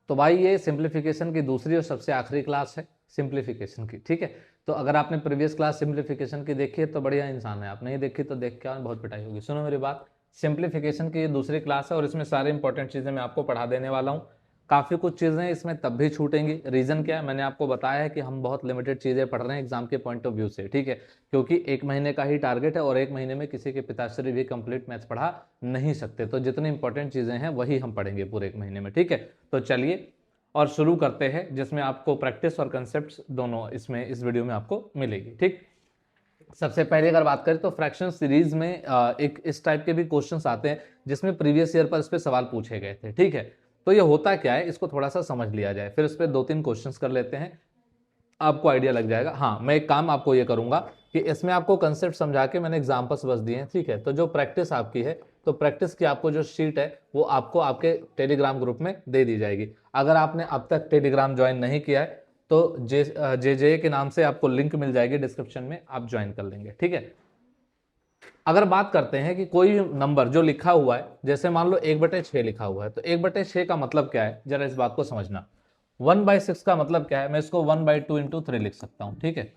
तो भाई ये सिंप्लीफिकेशन की दूसरी और सबसे आखिरी क्लास है सिंप्लीफिकेशन की, ठीक है। तो अगर आपने प्रीवियस क्लास सिंप्लीफिकेशन की देखी है तो बढ़िया इंसान है, आप नहीं देखी तो देख के बहुत पिटाई होगी। सुनो मेरी बात, सिंप्लीफिकेशन की ये दूसरी क्लास है और इसमें सारे इंपॉर्टेंट चीज़ें मैं आपको पढ़ा देने वाला हूँ। काफ़ी कुछ चीज़ें इसमें तब भी छूटेंगी, रीज़न क्या है, मैंने आपको बताया है कि हम बहुत लिमिटेड चीज़ें पढ़ रहे हैं एग्जाम के पॉइंट ऑफ व्यू से, ठीक है। क्योंकि 1 महीने का ही टारगेट है और 1 महीने में किसी के पिताश्री भी कंप्लीट मैथ्स पढ़ा नहीं सकते, तो जितनी इंपॉर्टेंट चीज़ें हैं वही हम पढ़ेंगे पूरे 1 महीने में, ठीक है। तो चलिए और शुरू करते हैं, जिसमें आपको प्रैक्टिस और कंसेप्ट दोनों इसमें इस वीडियो में आपको मिलेगी, ठीक। सबसे पहले अगर बात करें तो फ्रैक्शन सीरीज में एक इस टाइप के भी क्वेश्चंस आते हैं जिसमें प्रीवियस ईयर पर इस पे सवाल पूछे गए थे, ठीक है। तो ये होता क्या है इसको थोड़ा सा समझ लिया जाए, फिर इस पे 2-3 क्वेश्चंस कर लेते हैं, आपको आइडिया लग जाएगा। हाँ, मैं एक काम आपको ये करूंगा कि इसमें आपको कंसेप्ट समझा के मैंने एग्जाम्पल्स बस दिए हैं, ठीक है। तो जो प्रैक्टिस आपकी है, तो प्रैक्टिस की आपको जो शीट है वो आपको आपके टेलीग्राम ग्रुप में दे दी जाएगी। अगर आपने अब तक टेलीग्राम ज्वाइन नहीं किया है तो जे के नाम से आपको लिंक मिल जाएगी डिस्क्रिप्शन में, आप ज्वाइन कर लेंगे, ठीक है। अगर बात करते हैं कि कोई नंबर जो लिखा हुआ है, जैसे मान लो 1/6 लिखा हुआ है, तो 1/6 का मतलब क्या है, जरा इस बात को समझना। 1/6 का मतलब क्या है, मैं इसको 1/2 × 3 लिख सकता हूं, ठीक है।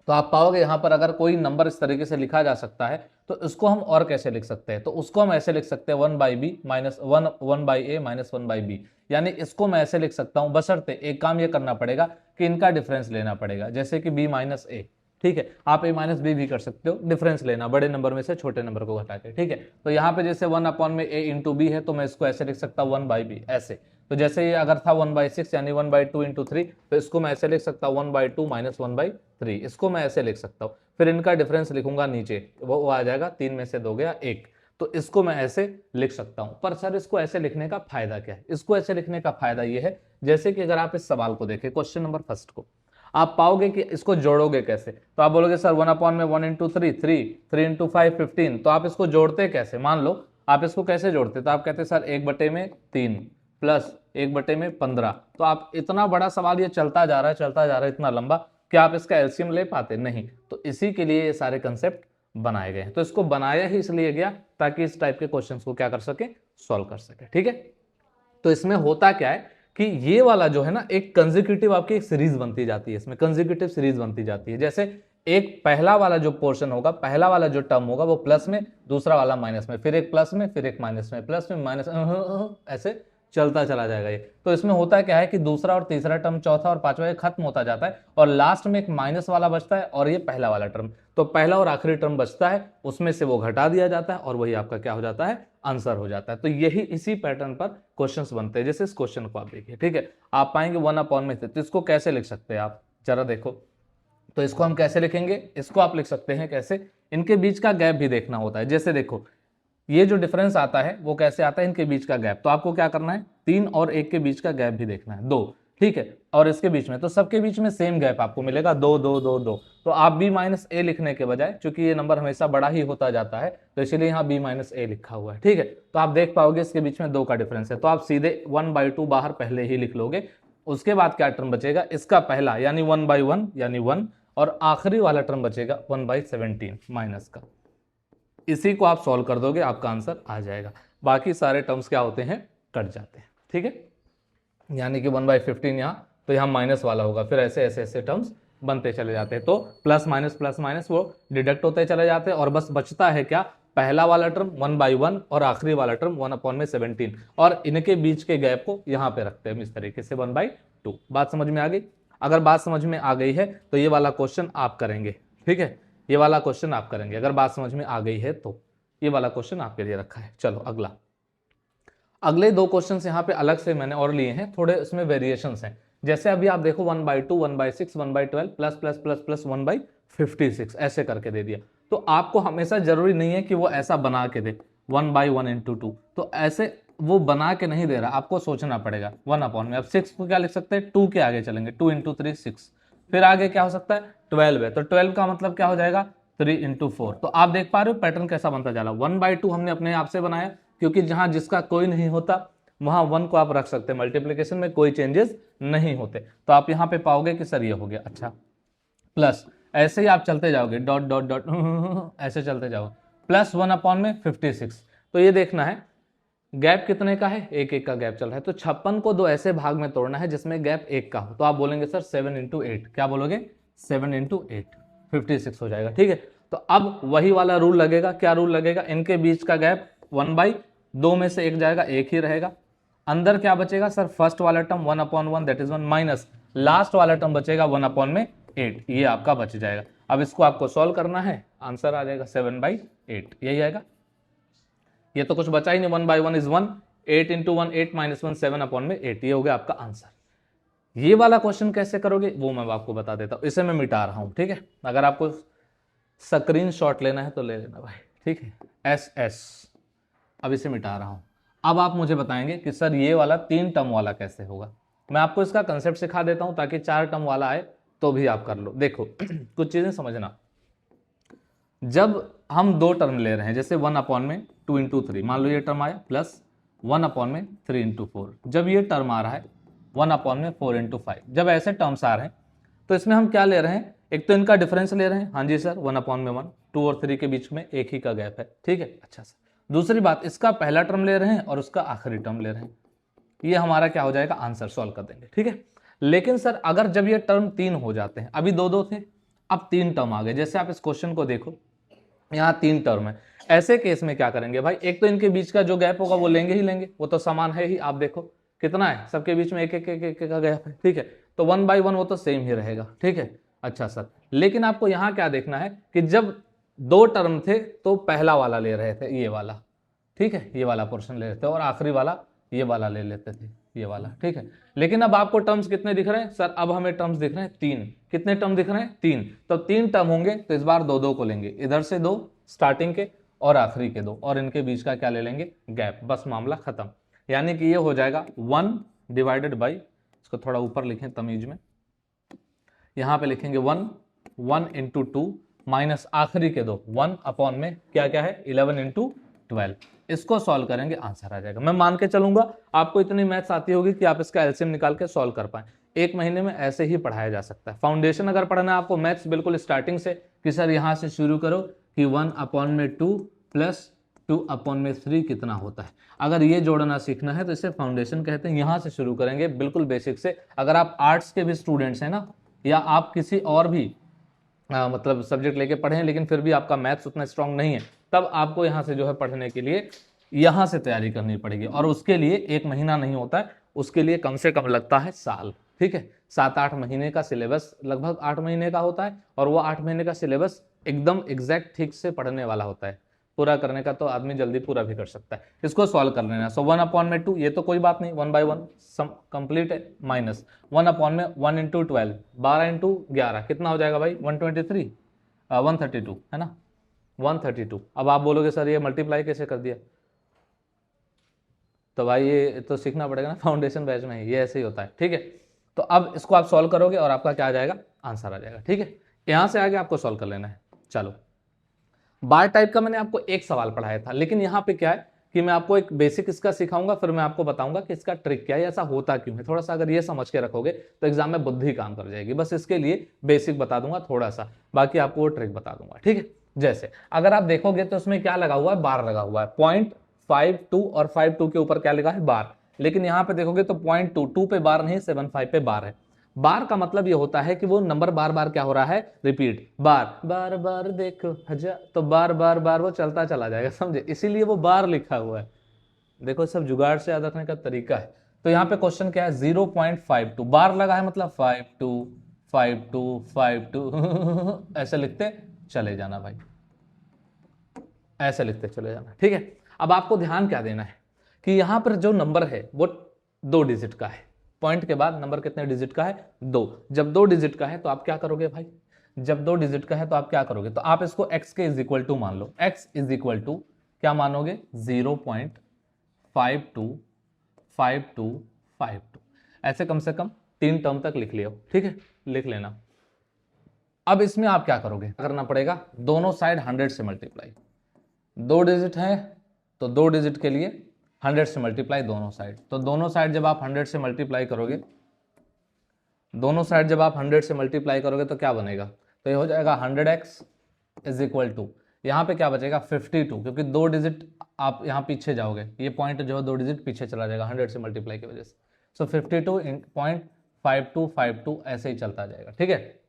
तो आप पाओगे यहां पर अगर कोई नंबर इस तरीके से लिखा जा सकता है तो इसको हम और कैसे लिख सकते हैं, तो उसको हम ऐसे लिख सकते हैं 1/b minus 1/a minus 1/b, यानी इसको मैं ऐसे लिख सकता हूं, बशर्ते एक काम ये करना पड़ेगा कि इनका डिफरेंस लेना पड़ेगा, जैसे कि b माइनस ए, ठीक है। आप a माइनस बी भी कर सकते हो, डिफरेंस लेना बड़े नंबर में से छोटे नंबर को घटा के, ठीक है। तो यहाँ पे जैसे 1/a × b है तो मैं इसको ऐसे लिख सकता हूँ 1/b ऐसे। तो जैसे ये अगर था 1/6 यानी 1/2 × 3, तो इसको मैं ऐसे लिख सकता हूँ 1/2 माइनस 1/3, इसको मैं ऐसे लिख सकता हूँ। फिर इनका डिफरेंस लिखूंगा नीचे, वो आ जाएगा 3 में से 2 गया 1, तो इसको मैं ऐसे लिख सकता हूं। पर सर इसको ऐसे लिखने का फायदा क्या है, इसको ऐसे लिखने का फायदा ये है, जैसे कि अगर आप इस सवाल को देखें क्वेश्चन नंबर फर्स्ट को, आप पाओगे कि इसको जोड़ोगे कैसे, तो आप बोलोगे सर 1/1 × 3 3 × 5 15, तो आप इसको जोड़ते कैसे, मान लो आप इसको कैसे जोड़ते, तो आप कहते सर 1/3 प्लस 1/15, तो आप इतना बड़ा सवाल ये चलता जा रहा है इतना लंबा, क्या आप इसका एलसीएम ले पाते, नहीं। तो इसी के लिए ये सारे कंसेप्ट बनाए गए हैं, तो इसको बनाया ही इसलिए गया ताकि इस टाइप के क्वेश्चंस को क्या कर सके, सॉल्व कर सके, ठीक है। तो इसमें होता क्या है कि ये वाला जो है ना, एक कंसेक्यूटिव आपकी एक सीरीज बनती जाती है, इसमें कंसेक्यूटिव सीरीज बनती जाती है। जैसे एक पहला वाला जो पोर्शन होगा, पहला वाला जो टर्म होगा वो प्लस में, दूसरा वाला माइनस में, फिर एक प्लस में, फिर एक माइनस में, प्लस में माइनस, ऐसे चलता चला जाएगा ये। तो इसमें होता क्या है कि दूसरा और तीसरा टर्म, चौथा और पांचवा ये खत्म होता जाता है और लास्ट में एक माइनस वाला बचता है और ये पहला वाला टर्म, तो पहला और आखिरी टर्म बचता है, उसमें से वो घटा दिया जाता है और वही आपका क्या हो जाता है, आंसर हो जाता है। तो यही इसी पैटर्न पर क्वेश्चंस बनते हैं, जैसे इस क्वेश्चन को आप देखिए, ठीक है। आप पाएंगे 1/में, तो इसको कैसे लिख सकते हैं आप, जरा देखो। तो इसको हम कैसे लिखेंगे, इसको आप लिख सकते हैं कैसे, इनके बीच का गैप भी देखना होता है। जैसे देखो ये जो डिफरेंस आता है वो कैसे आता है, इनके बीच का गैप, तो आपको क्या करना है, 3 और 1 के बीच का गैप भी देखना है, 2, ठीक है। और इसके बीच में, तो सबके बीच में सेम गैप आपको मिलेगा 2 2 2 2, तो आप b माइनस ए लिखने के बजाय, चूंकि ये नंबर हमेशा बड़ा ही होता जाता है तो इसीलिए यहाँ b माइनस ए लिखा हुआ है, ठीक है। तो आप देख पाओगे इसके बीच में 2 का डिफरेंस है, तो आप सीधे 1/2 बाहर पहले ही लिख लोगे। उसके बाद क्या टर्म बचेगा, इसका पहला यानी 1/1 यानी 1, और आखिरी वाला टर्म बचेगा 1/17 माइनस का, इसी को आप सॉल्व कर दोगे आपका आंसर आ जाएगा। बाकी सारे टर्म्स क्या होते हैं, कट जाते हैं, ठीक है। यानी कि 1/15 यहाँ, तो यहाँ माइनस वाला होगा, फिर ऐसे ऐसे ऐसे टर्म्स बनते चले जाते हैं, तो प्लस माइनस वो डिडक्ट होते चले जाते हैं और बस बचता है क्या, पहला वाला टर्म 1/1 और आखिरी वाला टर्म 1/17, और इनके बीच के गैप को यहाँ पे रखते हैं इस तरीके से 1/2। बात समझ में आ गई, अगर बात समझ में आ गई है तो ये वाला क्वेश्चन आप करेंगे, ठीक है। ये वाला क्वेश्चन आप करेंगे, अगर बात समझ में आ गई है तो ये वाला क्वेश्चन आपके लिए रखा है। चलो अगला, अगले 2 क्वेश्चन यहाँ पे अलग से मैंने और लिए हैं, थोड़े इसमें वेरिएशंस हैं। जैसे अभी आप देखो 1/2 1/6 1/12 प्लस प्लस प्लस प्लस 1/56 ऐसे करके दे दिया, तो आपको हमेशा जरूरी नहीं है कि वो ऐसा बना के दे 1/1 × 2, तो ऐसे वो बना के नहीं दे रहा, आपको सोचना पड़ेगा 1 में। अब 6 को क्या लिख सकते हैं, 2 के आगे चलेंगे, 2 × 3 6, फिर आगे क्या हो सकता है 12 है, तो 12 का मतलब क्या हो जाएगा 3 × 4। तो आप देख पा रहे हो पैटर्न कैसा बनता जा रहा है, 1/2 हमने अपने आप से बनाया, क्योंकि जहां जिसका कोई नहीं होता वहां 1 को आप रख सकते हैं, मल्टीप्लीकेशन में कोई चेंजेस नहीं होते, तो आप यहां पे पाओगे कि सर ये हो गया, अच्छा। प्लस ऐसे ही आप चलते जाओगे डॉट डॉट डॉट ऐसे चलते जाओगे, प्लस 1/56, तो ये देखना है गैप कितने का है, एक एक का गैप चल रहा है, तो 56 को दो ऐसे भाग में तोड़ना है जिसमें गैप एक का हो, तो आप बोलेंगे सर 7 इंटू 8, क्या बोलोगे 7 इंटू 8, 56 हो जाएगा। ठीक है, तो अब वही वाला रूल लगेगा, क्या रूल लगेगा, इनके बीच का गैप 1/2 में से एक जाएगा, एक ही रहेगा, अंदर क्या बचेगा सर, फर्स्ट वाला term 1/1 that is 1 minus last वाला टर्म बचेगा 1/8, ये आपका बच जाएगा। अब इसको आपको सॉल्व करना है, आंसर आ जाएगा 7/8, यही आएगा। ये तो कुछ बचा ही नहीं, 1/1 इज 1, 8 इंटू 1 8 माइनस 1 7/8, ये हो गया आपका आंसर। ये वाला क्वेश्चन कैसे करोगे वो मैं आपको बता देता हूं, इसे मैं मिटा रहा हूं। ठीक है, अगर आपको स्क्रीन शॉट लेना है तो ले लेना भाई। ठीक है, SS, अब इसे मिटा रहा हूं। अब आप मुझे बताएंगे कि सर ये वाला 3 टर्म वाला कैसे होगा। मैं आपको इसका कंसेप्ट सिखा देता हूं ताकि 4 टर्म वाला आए तो भी आप कर लो। देखो कुछ चीजें समझना, जब हम 2 टर्म ले रहे हैं, जैसे 1/2 इंटू 3, मान लो ये टर्म आया, प्लस 1/3 इंटू 4, जब ये टर्म आ रहा है 1/4 इंटू 5, जब ऐसे टर्म्स आ रहे हैं तो इसमें हम क्या ले रहे हैं, एक तो इनका डिफरेंस ले रहे हैं, हाँ जी सर 1/1, 2 और 3 के बीच में एक ही का गैप है। ठीक है, अच्छा सर, दूसरी बात, इसका पहला टर्म ले रहे हैं और उसका आखिरी टर्म ले रहे हैं, ये हमारा क्या हो जाएगा, आंसर सॉल्व कर देंगे। ठीक है, लेकिन सर अगर जब ये टर्म 3 हो जाते हैं, अभी 2 थे, अब 3 टर्म आ गए, जैसे आप इस क्वेश्चन को देखो यहाँ 3 टर्म है, ऐसे केस में क्या करेंगे भाई, एक तो इनके बीच का जो गैप होगा वो लेंगे ही लेंगे, वो तो समान है ही, आप देखो कितना है, सबके बीच में एक एक एक एक का गैप है। ठीक है, तो 1/1 वो तो सेम ही रहेगा। ठीक है, अच्छा सर, लेकिन आपको यहाँ क्या देखना है कि जब 2 टर्म थे तो पहला वाला ले रहे थे, ये वाला, ठीक है, ये वाला पोर्शन ले रहे थे, और आखिरी वाला ये वाला ले लेते थे, ये वाला। ठीक है, लेकिन अब आपको टर्म्स कितने दिख रहे हैं सर, अब हमें टर्म्स दिख रहे हैं 3, कितने टर्म दिख रहे हैं 3, तो 3 टर्म होंगे तो इस बार 2-2 को लेंगे, इधर से 2 स्टार्टिंग के और आखिरी के 2, और इनके बीच का क्या ले लेंगे, गैप, बस मामला खत्म। यानी कि ये हो जाएगा 1 डिवाइडेड बाई, इसको थोड़ा ऊपर लिखें तमीज में, यहां पे लिखेंगे 1 इंटू 2 माइनस आखिरी के 2, 1 में क्या क्या है 11 इंटू 12, इसको सॉल्व करेंगे, आंसर आ जाएगा। मैं मान के चलूंगा आपको इतनी मैथ्स आती होगी कि आप इसका एलसीएम निकाल के सॉल्व कर पाए, एक महीने में ऐसे ही पढ़ाया जा सकता है। फाउंडेशन अगर पढ़ना है आपको मैथ्स बिल्कुल स्टार्टिंग से, कि सर यहां से शुरू करो कि 1/2 प्लस 2/3 कितना होता है, अगर ये जोड़ना सीखना है तो इसे फाउंडेशन कहते हैं। यहां से शुरू करेंगे बिल्कुल बेसिक से। अगर आप आर्ट्स के भी स्टूडेंट्स हैं ना, या आप किसी और भी मतलब सब्जेक्ट लेके पढ़े हैं लेकिन फिर भी आपका मैथ्स उतना स्ट्रांग नहीं है, तब आपको यहाँ से जो है पढ़ने के लिए यहाँ से तैयारी करनी पड़ेगी, और उसके लिए 1 महीना नहीं होता है, उसके लिए कम से कम लगता है साल। ठीक है, 7-8 महीने का सिलेबस, लगभग 8 महीने का होता है, और वो 8 महीने का सिलेबस एकदम एग्जैक्ट ठीक से पढ़ने वाला होता है। पूरा करने का तो आदमी जल्दी पूरा भी कर सकता है। इसको सॉल्व कर लेना। सो 1/2 ये तो कोई बात नहीं, 1/1 सम कंप्लीट है, माइनस 1/1 इंटू 12, 12 इंटू 11 कितना हो जाएगा भाई 123, 132 है ना, 132। अब आप बोलोगे सर ये मल्टीप्लाई कैसे कर दिया, तो भाई ये तो सीखना पड़ेगा ना, फाउंडेशन बैच में ये ऐसे ही होता है। ठीक है, तो अब इसको आप सॉल्व करोगे और आपका क्या आ जाएगा, आंसर आ जाएगा। ठीक है, यहां से आगे आपको सॉल्व कर लेना है। चलो, बार टाइप का मैंने आपको एक सवाल पढ़ाया था, लेकिन यहाँ पे क्या है कि मैं आपको एक बेसिक इसका सिखाऊंगा, फिर मैं आपको बताऊंगा कि इसका ट्रिक क्या है, ऐसा होता क्यों है। थोड़ा सा अगर ये समझ के रखोगे तो एग्जाम में बुद्धि काम कर जाएगी। बस इसके लिए बेसिक बता दूंगा थोड़ा सा, बाकी आपको वो ट्रिक बता दूंगा। ठीक है, जैसे अगर आप देखोगे तो उसमें क्या लगा हुआ है, बार लगा हुआ है, 0.52 और 52 के ऊपर क्या लगा है, बार। लेकिन यहाँ पे देखोगे तो 0.22 पे बार नहीं, 75 पे बार है। बार का मतलब ये होता है कि वो नंबर बार बार क्या हो रहा है, रिपीट, बार बार बार देखो हजार, तो बार बार बार वो चलता चला जाएगा, समझे, इसीलिए वो बार लिखा हुआ है। देखो सब जुगाड़ से याद रखने का तरीका है। तो यहाँ पे क्वेश्चन क्या है, 0.52 बार लगा है, मतलब 52 52 52 ऐसे लिखते चले जाना भाई, ऐसे लिखते चले जाना। ठीक है, अब आपको ध्यान क्या देना है कि यहां पर जो नंबर है वो 2 डिजिट का है, पॉइंट के बाद नंबर कितने डिजिट का है, 2। जब 2 डिजिट का है तो आप क्या करोगे भाई, जब 2 डिजिट का है तो आप क्या करोगे, तो आप इसको x के इज इक्वल टू मान लो, x इज इक्वल टू क्या मानोगे, 0.525252, ऐसे कम से कम 3 टर्म तक लिख लियो। ठीक है, लिख लेना। अब इसमें आप क्या करोगे, करना पड़ेगा दोनों साइड 100 से मल्टीप्लाई, 2 डिजिट है तो 2 डिजिट के लिए 100 से मल्टीप्लाई दोनों साइड, तो दोनों साइड जब आप 100 से मल्टीप्लाई करोगे, दोनों साइड जब आप 100 से मल्टीप्लाई करोगे तो क्या बनेगा, तो ये हो जाएगा 100x इज इक्वल टू, यहाँ पे क्या बचेगा 52, क्योंकि 2 डिजिट आप यहाँ पीछे जाओगे, ये पॉइंट जो है 2 डिजिट पीछे चला जाएगा 100 से मल्टीप्लाई की वजह से। सो 52.5252 ऐसे ही चलता जाएगा, ठीक है।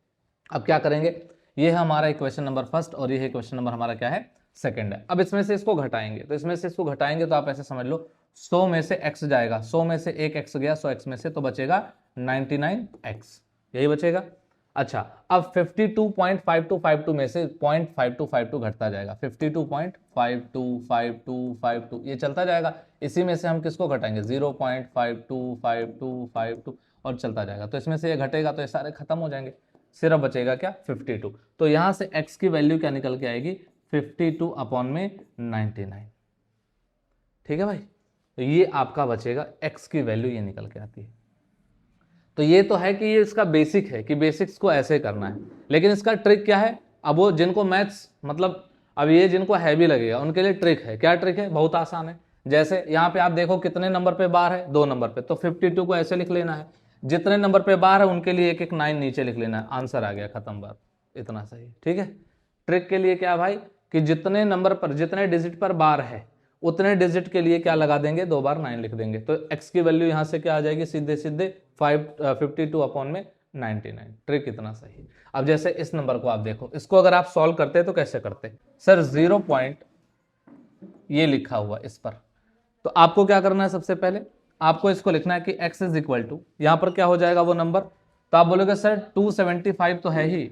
अब क्या करेंगे, ये है हमारा इक्वेशन नंबर फर्स्ट और ये है इक्वेशन नंबर हमारा क्या है, सेकंड है। अब इसमें से इसको घटाएंगे, तो इसमें से इसको घटाएंगे तो आप ऐसे समझ लो 100 में से x जाएगा, 100 में से एक x गया 100x में से, तो बचेगा 99x, यही बचेगा। अच्छा, अब 52.5252 में से 0.5252 घटता जाएगा, 52.525252 ये चलता जाएगा। इसी में से हम किसको घटाएंगे, 0.525252 और चलता जाएगा। तो इसमें से ये घटेगा तो ये सारे खत्म हो जाएंगे, सिर्फ बचेगा क्या 52। तो यहां से x की वैल्यू क्या निकल के आएगी, 52 अपॉन में 99, ठीक है भाई। तो ये आपका बचेगा, x की वैल्यू ये निकल के आती है। तो ये तो है कि ये इसका बेसिक है कि बेसिक्स को ऐसे करना है, लेकिन इसका ट्रिक क्या है, अब वो जिनको मैथ्स मतलब अब ये जिनको हैवी लगेगा उनके लिए ट्रिक है। क्या ट्रिक है, बहुत आसान है। जैसे यहाँ पे आप देखो कितने नंबर पे बार है, 2 नंबर पे, तो 52 को ऐसे लिख लेना है, जितने नंबर पे बार है उनके लिए एक एक 9 नीचे लिख लेना है, आंसर आ गया, खत्म बात, इतना सही, ठीक है। ट्रिक के लिए क्या भाई कि जितने नंबर पर जितने डिजिट पर बार है उतने डिजिट के लिए क्या लगा देंगे, 2 बार 9 लिख देंगे, तो x की वैल्यू यहां से क्या आ जाएगी, सीधे सीधे 52 अपॉन में 99। ट्रिक इतना सही। अब जैसे इस नंबर को आप देखो, इसको अगर आप सॉल्व करते तो कैसे करते, सर 0 पॉइंट ये लिखा हुआ इस पर, तो आपको क्या करना है, सबसे पहले आपको इसको लिखना है कि x इज इक्वल टू, यहां पर क्या हो जाएगा वो नंबर, तो आप बोलोगे सर 275 तो है ही,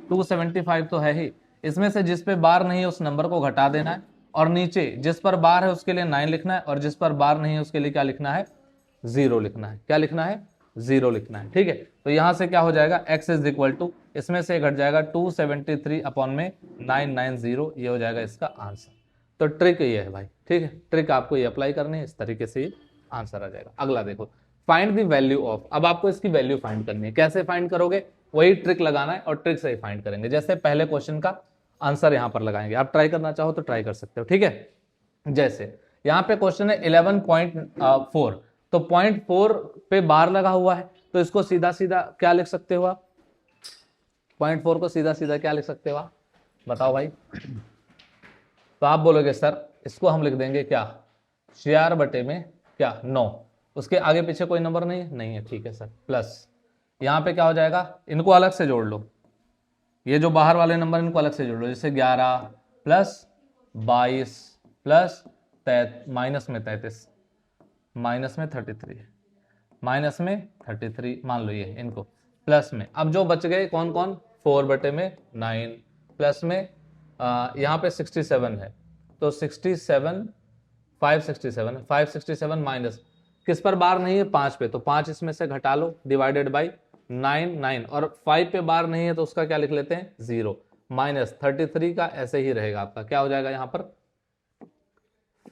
275 तो है ही, इसमें से जिस पे बार नहीं है उस नंबर को घटा देना है, और नीचे जिस पर बार है उसके लिए 9 लिखना है, और जिस पर बार नहीं है उसके लिए क्या लिखना है, 0 लिखना है। क्या लिखना है, 0 लिखना है, ठीक है। तो यहां से क्या हो जाएगा, x इज इक्वल टू, इसमें से घट जाएगा 273 अपॉन में 990, ये हो जाएगा इसका आंसर। तो ट्रिक ये है भाई, ठीक है, ट्रिक आपको ये अप्लाई करनी है, इस तरीके से ये आंसर आ जाएगा। अगला देखो, फाइंड द वैल्यू ऑफ, अब आपको इसकी वैल्यू फाइंड करनी है। कैसे फाइंड करोगे, वही ट्रिक लगाना है और ट्रिक से ही फाइंड करेंगे। जैसे पहले क्वेश्चन का आंसर यहां पर लगाएंगे, आप ट्राई करना चाहो तो ट्राई कर सकते हो, ठीक है। जैसे यहां पे क्वेश्चन है 11.4, तो 0.4 पे बार लगा हुआ है, तो इसको सीधा सीधा क्या लिख सकते हो आप, 0.4 को सीधा सीधा क्या लिख सकते हो आप, बताओ भाई। तो आप बोलोगे सर इसको हम लिख देंगे क्या, 4 बटे में क्या 9, उसके आगे पीछे कोई नंबर नहीं है, नहीं है, ठीक है सर, प्लस यहाँ पे क्या हो जाएगा, इनको अलग से जोड़ लो, ये जो बाहर वाले नंबर इनको अलग से जोड़ लो, जैसे 11 प्लस 22 प्लस माइनस में 33, माइनस में 33, माइनस में 33 मान लो, ये इनको प्लस में, अब जो बच गए कौन कौन, 4 बटे में 9 प्लस में यहाँ पे 67 है, तो 67 567 567 माइनस किस पर बार नहीं है, 5 पे, तो 5 इसमें से घटा लो, डिवाइडेड बाई 9 9, और 5 पे बार नहीं है तो उसका क्या लिख लेते हैं 0, माइनस 33 का ऐसे ही रहेगा आपका, क्या हो जाएगा यहाँ पर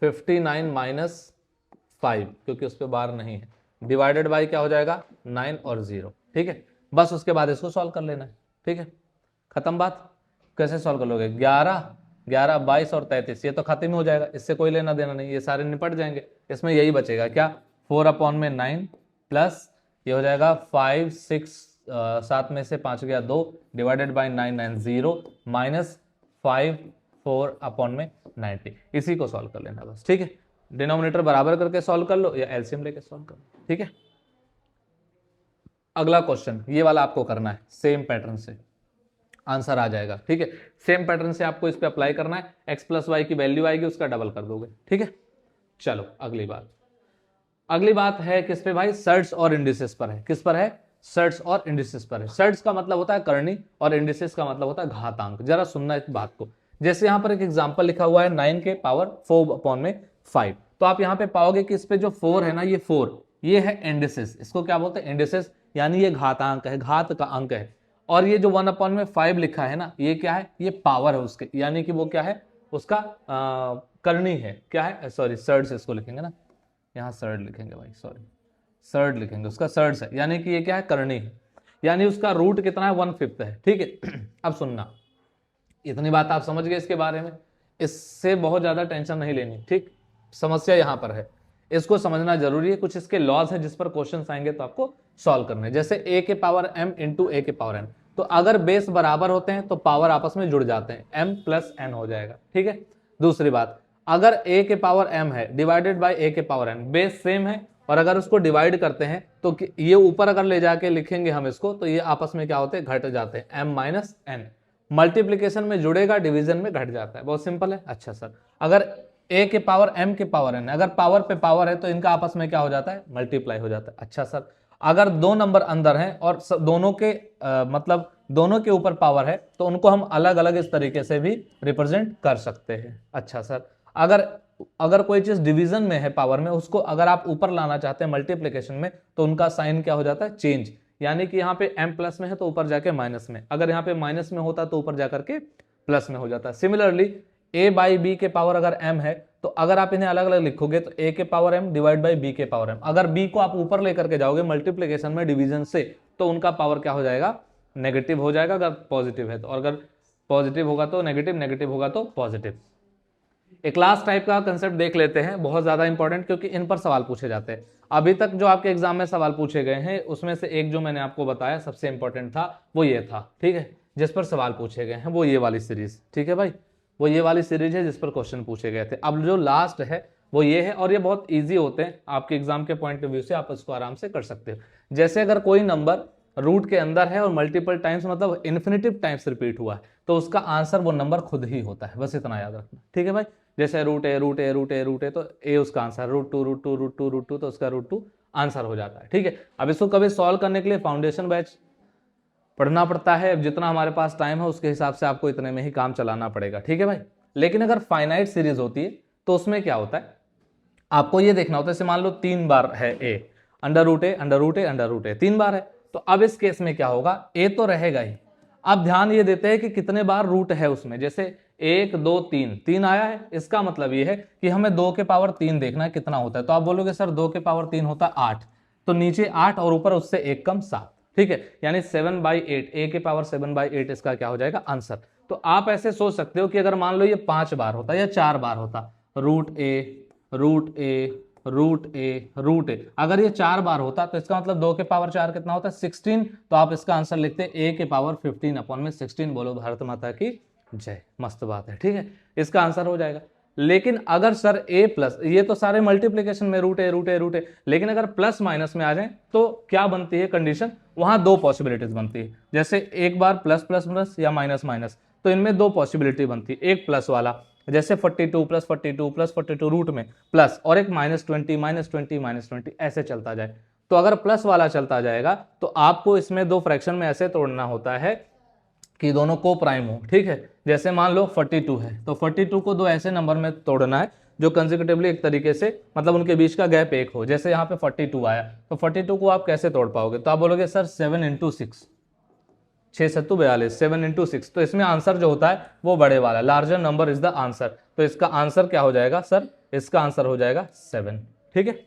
59 माइनस 5, क्योंकि उस पर बार नहीं है, डिवाइडेड बाई क्या हो जाएगा 9 और 0, ठीक है। बस उसके बाद इसको सॉल्व कर लेना है, ठीक है, खत्म बात। कैसे सॉल्व कर लोगे, 11 11 22 और 33, ये तो खत्म ही हो जाएगा, इससे कोई लेना देना नहीं, ये सारे निपट जाएंगे, इसमें यही बचेगा क्या, 4 अपॉन में 9 प्लस ये हो जाएगा 5 6 7 में से 5 गया 2, डिवाइडेड बाई 990 माइनस 5 4 अपॉन में 90, इसी को सॉल्व कर लेना बस, ठीक है। डिनोमिनेटर बराबर करके सॉल्व कर लो या एलसीएम लेके सॉल्व कर लो, ठीक है। अगला क्वेश्चन ये वाला आपको करना है, सेम पैटर्न से आंसर आ जाएगा, ठीक है। सेम पैटर्न से आपको इस पे अप्लाई करना है, x प्लस वाई की वैल्यू आएगी उसका डबल कर दोगे, ठीक है। चलो अगली बात है किस पे भाई, सर्ट्स और इंडिसेस पर है। किस पर है, सर्ट्स और इंडिसेस पर है। सर्ट्स का मतलब होता है करनी और इंडिसेस का मतलब होता है घातांक। जरा सुनना इस बात को, जैसे यहां पर एक एग्जांपल लिखा हुआ है 9 के पावर 4 अपॉन में 5, तो आप यहां पे पाओगे कि इस पे जो 4 है ना, ये 4 ये है इंडिसेस, इसको क्या बोलते हैं इंडिसेस, यानी ये घातांक है, घात का अंक है। और ये जो 1 अपॉन में 5 लिखा है ना, ये क्या है, ये पावर है उसके, यानी कि वो क्या है उसका करनी है, क्या है, सॉरी सर्ड्स इसको लिखेंगे ना, यहाँ सर्ड लिखेंगे भाई, सॉरी सर्ड लिखेंगे, उसका सर्ड्स है, यानी कि ये क्या है करनी है, यानी उसका रूट कितना है 1/5 है, ठीक है। अब सुनना, इतनी बात आप समझ गए इसके बारे में, इससे बहुत ज्यादा टेंशन नहीं लेनी, ठीक। समस्या यहां पर है, इसको समझना जरूरी है, कुछ इसके लॉज है जिस पर क्वेश्चन आएंगे तो आपको सॉल्व करने हैं। जैसे a के पावर m इंटू ए के पावर n, तो अगर बेस बराबर होते हैं तो पावर आपस में जुड़ जाते हैं, m प्लस n हो जाएगा, ठीक है। दूसरी बात, अगर a के पावर m है डिवाइडेड बाय a के पावर n, बेस सेम है और अगर उसको डिवाइड करते हैं तो ये ऊपर अगर ले जाके लिखेंगे हम इसको तो ये आपस में क्या होते हैं, घट जाते हैं, m माइनस n। मल्टीप्लीकेशन में जुड़ेगा, डिवीजन में घट जाता है, बहुत सिंपल है। अच्छा सर, अगर a के पावर m के पावर n, अगर पावर पे पावर है तो इनका आपस में क्या हो जाता है, मल्टीप्लाई हो जाता है। अच्छा सर, अगर दो नंबर अंदर हैं और दोनों के मतलब दोनों के ऊपर पावर है तो उनको हम अलग अलग इस तरीके से भी रिप्रेजेंट कर सकते हैं। अच्छा सर, अगर कोई चीज डिवीजन में है पावर में, उसको अगर आप ऊपर लाना चाहते हैं मल्टीप्लीकेशन में तो उनका साइन क्या हो जाता है, चेंज। यानी कि यहाँ पे m प्लस में है तो ऊपर जाके माइनस में, अगर यहाँ पे माइनस में होता तो ऊपर जाकर के प्लस में हो जाता है। सिमिलरली a बाई बी के पावर अगर m है तो अगर आप इन्हें अलग अलग लिखोगे तो a के power m divide by b के पावर m, अगर b को आप ऊपर लेकर के जाओगे मल्टीप्लीकेशन में डिवीजन से तो उनका पावर क्या हो जाएगा, नेगेटिव हो जाएगा अगर पॉजिटिव है तो, और अगर पॉजिटिव होगा तो नेगेटिव, नेगेटिव होगा तो पॉजिटिव। एक लास्ट टाइप का कंसेप्ट देख लेते हैं, बहुत ज्यादा इंपॉर्टेंट, क्योंकि इन पर सवाल पूछे जाते हैं। अभी तक जो आपके एग्जाम में सवाल पूछे गए हैं उसमें से एक जो मैंने आपको बताया सबसे इंपॉर्टेंट था वो ये था, ठीक है, जिस पर सवाल पूछे गए हैं वो ये वाली सीरीज, ठीक है भाई, वो ये वाली सीरीज है जिस पर क्वेश्चन पूछे गए थे। अब जो लास्ट है वो ये है, और ये बहुत ईजी होते हैं आपके एग्जाम के पॉइंट ऑफ व्यू से, आप इसको आराम से कर सकते हो। जैसे अगर कोई नंबर रूट के अंदर है और मल्टीपल टाइम्स मतलब इन्फिनिटिव टाइम्स रिपीट हुआ है तो उसका आंसर वो नंबर खुद ही होता है, बस इतना याद रखना, ठीक है भाई। जैसे root A root A root A root A तो ए उसका answer, root two root two root two root two तो उसका रूट टू आंसर हो जाता है, ठीक है। अब इसको कभी सॉल्व करने के लिए फाउंडेशन बैच पढ़ना पड़ता है, अब जितना हमारे पास टाइम है उसके हिसाब से आपको इतने में ही काम चलाना पड़ेगा, ठीक है भाई। लेकिन अगर फाइनाइट सीरीज होती है तो उसमें क्या होता है, आपको ये देखना होता है, जैसे मान लो 3 बार है ए, under root A under root A under root ए 3 बार है, तो अब इस केस में क्या होगा, ए तो रहेगा ही। अब ध्यान ये देते हैं कि कितने बार रूट है उसमें, जैसे 1 2 3, 3 आया है, इसका मतलब ये है कि हमें 2 के पावर 3 देखना है कितना होता है। तो आप बोलोगे सर 2 के पावर 3 होता है 8, तो नीचे 8 और ऊपर उससे 1 कम 7, ठीक है, यानी 7/8, ए के पावर 7/8 इसका क्या हो जाएगा, आंसर। तो आप ऐसे सोच सकते हो कि अगर मान लो ये 5 बार होता या 4 बार होता, root A root A root A root ए, अगर ये 4 बार होता तो इसका मतलब 2 के पावर 4 कितना होता है, 16, तो आप इसका आंसर लिखते ए के पावर 15/16। बोलो भारत माता की जय, मस्त बात है, ठीक है, इसका आंसर हो जाएगा। लेकिन अगर सर ए प्लस, ये तो सारे मल्टीप्लीकेशन में root A root A root ए, लेकिन अगर प्लस माइनस में आ जाए तो क्या बनती है कंडीशन, वहां 2 पॉसिबिलिटीज बनती है। जैसे एक बार प्लस प्लस प्लस या माइनस माइनस, तो इनमें 2 पॉसिबिलिटी बनती है, एक प्लस वाला जैसे 42 प्लस 42 प्लस 42 रूट में प्लस, और एक -20 -20 -20 ऐसे चलता जाए। तो अगर प्लस वाला चलता जाएगा तो आपको इसमें 2 फ्रैक्शन में ऐसे तोड़ना होता है कि दोनों को प्राइम हो, ठीक है। जैसे मान लो 42 है तो 42 को 2 ऐसे नंबर में तोड़ना है जो कंसेक्यूटिवली एक तरीके से मतलब उनके बीच का गैप 1 हो। जैसे यहाँ पे 42 आया तो 42 को आप कैसे तोड़ पाओगे, तो आप बोलोगे सर 7 × 6, 6 7 42, 7 × 6, तो इसमें आंसर जो होता है वो बड़े वाला, larger number is the answer. तो इसका आंसर क्या हो जाएगा सर, इसका आंसर हो जाएगा 7, ठीक है।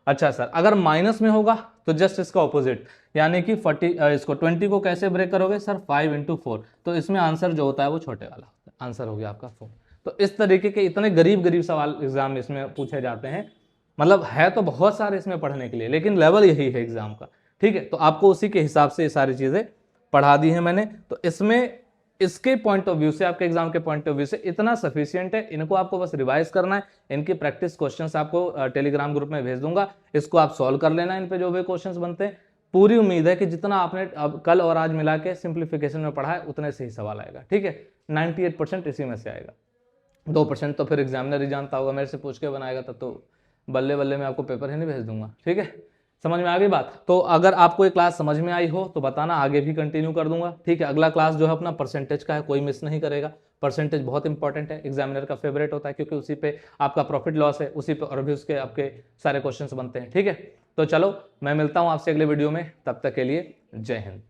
अच्छा सर, अगर माइनस में होगा तो जस्ट इसका ऑपोजिट, यानी कि 20 को कैसे ब्रेक करोगे सर, 5 × 4, तो इसमें आंसर जो होता है वो छोटे वाला होता है, आंसर हो गया आपका 4। तो इस तरीके के इतने गरीब गरीब सवाल एग्जाम में इसमें पूछे जाते हैं, मतलब है तो बहुत सारे इसमें पढ़ने के लिए, लेकिन लेवल यही है एग्जाम का, ठीक है। तो आपको उसी के हिसाब से ये सारी चीजें पढ़ा दी है मैंने, तो इसमें इसके पॉइंट ऑफ व्यू से, आपके एग्जाम के पॉइंट ऑफ व्यू से इतना सफिशिएंट है। इनको आपको बस रिवाइज करना है, इनकी प्रैक्टिस क्वेश्चंस आपको टेलीग्राम ग्रुप में भेज दूंगा, इसको आप सॉल्व कर लेना, इन पे जो भी क्वेश्चंस बनते हैं। पूरी उम्मीद है कि जितना आपने अब कल और आज मिला के सिंप्लीफिकेशन में पढ़ा है उतने से ही सवाल आएगा, ठीक है। 98% इसी में से आएगा, 2% तो फिर एग्जामिनर ही जानता होगा, मेरे से पूछ के बनाएगा तब तो बल्ले बल्ले में आपको पेपर ही नहीं भेज दूंगा, ठीक है। समझ में आ गई बात। तो अगर आपको ये क्लास समझ में आई हो तो बताना, आगे भी कंटिन्यू कर दूंगा, ठीक है। अगला क्लास जो है अपना परसेंटेज का है, कोई मिस नहीं करेगा। परसेंटेज बहुत इंपॉर्टेंट है, एग्जामिनर का फेवरेट होता है, क्योंकि उसी पे आपका प्रॉफिट लॉस है, उसी पे और भी उसके आपके सारे क्वेश्चंस बनते हैं, ठीक है। तो चलो मैं मिलता हूं आपसे अगले वीडियो में, तब तक के लिए जय हिंद।